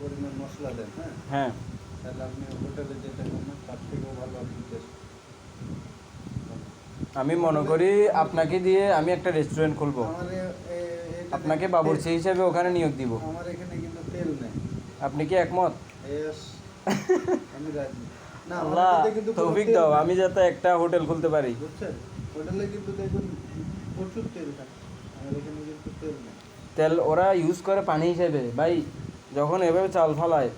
পরিমাণ মশলা দেন, হ্যাঁ হ্যাঁ তাহলে আপনি হোটেলে যেটা করবেন তার থেকেও ভালো আপনি টেস্ট। আমি মনে করি আপনাকে দিয়ে আমি একটা রেস্টুরেন্ট খুলবো, আমার আপনাকে বাবুর্চি হিসেবে ওখানে নিয়োগ দিব। আমার এখানে কিন্তু তেল নেই। আপনি কি একমত? Yes, আমি রাজি। না আমার আল্লাহ এটাতে কিন্তু কোনো তৌফিক তেল দাও, নেই। আমি যাতে একটা হোটেল খুলতে পারি। বুঝছেন? হোটেলে কিন্তু দেখুন প্রচুর তেল থাকে। আমার এখানে কিন্তু তেল নেই। তেল ওরা ইউজ করে পানি হিসেবে ভাই, যখন এভাবে চাল ফালায়,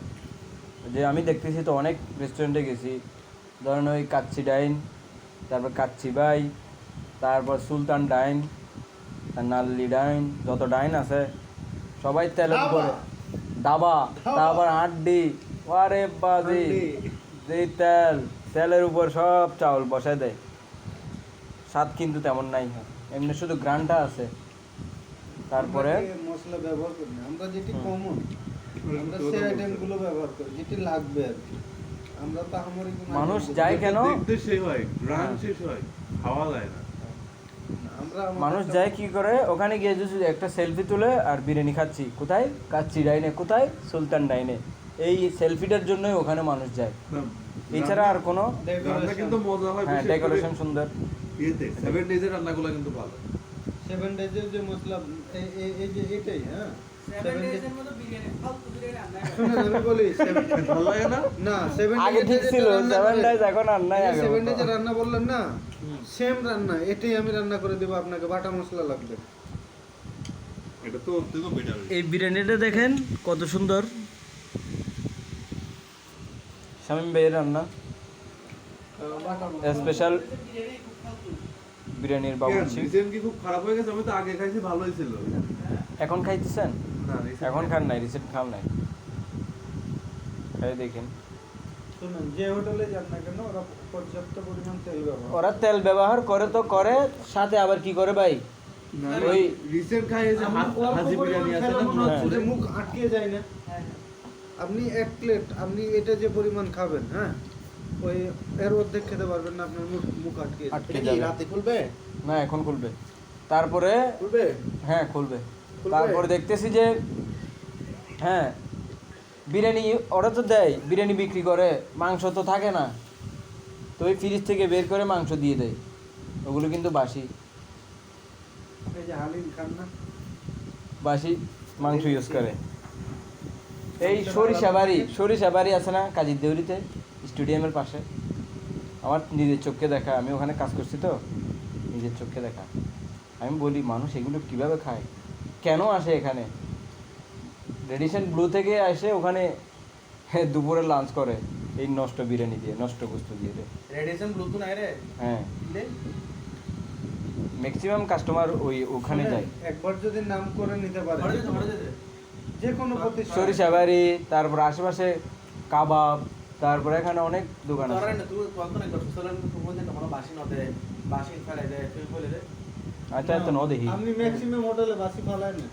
যে আমি দেখতেছি তো অনেক রেস্টুরেন্টে গেছি, ধরেন ওই কাচ্চি ডাইন, তারপর কাচ্চি বাই, তারপর সুলতান ডাইন, আর নাল্লি ডাইন, যত ডাইন আছে সবাই তেলের উপরে, দাবা, তারপর হাড্ডি, আরে বাজি, যেই তেলের উপর সব চাউল বসায় দেয়। স্বাদ কিন্তু তেমন নাই, এমনি শুধু গ্রানটা আছে। তারপরে আমরা যে মশলা ব্যবহার করি না, আমরা যেটি কমন আমরা সেই আইটেমগুলো ব্যবহার করি যেটি লাগবে আর কি। আমরা তো আমারই কোনো মানুষ item যায় কেন? দেখতে শেষ হয়, গ্রাম শেষ হয়, খাওয়া যায় না। আমরা মানুষ যায় কি করে, ওখানে গিয়ে যদি একটা সেলফি তুলে আর বিরিয়ানি খাচ্ছি, কোথায়? কাচ্চি ডাইনে, কোথায়? সুলতান ডাইনে। এই সেলফিটার জন্যই ওখানে মানুষ যায়, এছাড়া আর কোনো। রান্না কিন্তু মজা হয়, হ্যাঁ, বিশেষ করে ডেকোরেশন সুন্দর। ইয়েতে 7 days এর রান্নাগুলো কিন্তু ভালো। 7 ডেজের যে মশলা এই যে এটাই, হ্যাঁ 7 ডেজ এর মধ্যে বিরিয়ানি ফালতু বিরিয়ানি শুনুন আমি বলি ভালো লাগে না? না 7 আগে ঠিক ছিল 7 ডেজ, এখন আর নাই। আগে 7 ডেজের রান্না বললেন না, সেম রান্না এটাই আমি রান্না করে দেব আপনাকে। বাটা মশলা লাগবে। এটা তো বেটার। এই বিরিয়ানিটা দেখেন কত সুন্দর, শামীম ভাইয়ের রান্না, স্পেশাল বিরিয়ানির বাবুর্চি। রিসেন্ট কি খুব খারাপ হয়ে গেছে? আমি তো আগে খাইছি, ভালোই ছিল। এখন খাইতেছেন? না, recent এখন খান নাই, রিসেন্ট খান নাই, খাই দেখেন। শুনুন যে হোটেলে যান না কেন ওরা পর্যাপ্ত পরিমাণ তেল ব্যবহার ওরা তেল ব্যবহার করে তো করে, সাথে আবার কি করে ভাই, না, ওই রিসেন্ট খাইছে হাজি বিরিয়ানি আছে না, মনে হচ্ছে হ্যাঁ। যে মুখ আটকে যায় না। আপনি এক প্লেট আপনি এটা যে পরিমাণ খাবেন, হ্যাঁ ওই এর অর্ধেক খেতে পারবেন না, আপনার মুখ আটকে যাবে। আটকে যাবে। রাতে খুলবে? না এখন খুলবে, তারপরে খুলবে? হ্যাঁ খুলবে। খুলবে? তারপরে দেখতেছি যে হ্যাঁ বিরিয়ানি ওরা তো দেয়, বিরিয়ানি বিক্রি করে, মাংস তো থাকে না, তো ওই ফ্রিজ থেকে বের করে মাংস দিয়ে দেয়, ওগুলো কিন্তু বাসি এই যে হালিম খান না, বাসি মাংস ইউজ করে। এই সরিষা বাড়ি আছে না কাজীর দেউরিতে, স্টেডিয়ামের পাশে, আমার নিজের চোখে দেখা, আমি ওখানে কাজ করছি তো, নিজের চোখে দেখা। আমি বলি মানুষ এগুলো কিভাবে খায়, কেন আসে এখানে? রেডিসন ব্লু থেকে এসে ওখানে দুপুরে লাঞ্চ করে এই নষ্ট বিরিয়ানি দিয়ে, নষ্ট বস্তু দিয়ে দেয়। রেডিয়েশন ব্লু তো নাই রে। হ্যাঁ, ম্যাক্সিমাম কাস্টমার ওখানে যায়। একবার যদি নাম করে নিতে পারে যে কোনো প্রতিষ্ঠান, সরিষা বাড়ি, তারপর আশেপাশে কাবাব, তারপর এখানে অনেক দোকান আছে। আচ্ছা তো ন দেখি। আমি ম্যাক্সিমাম হোটেলে বাসি ফালাই না।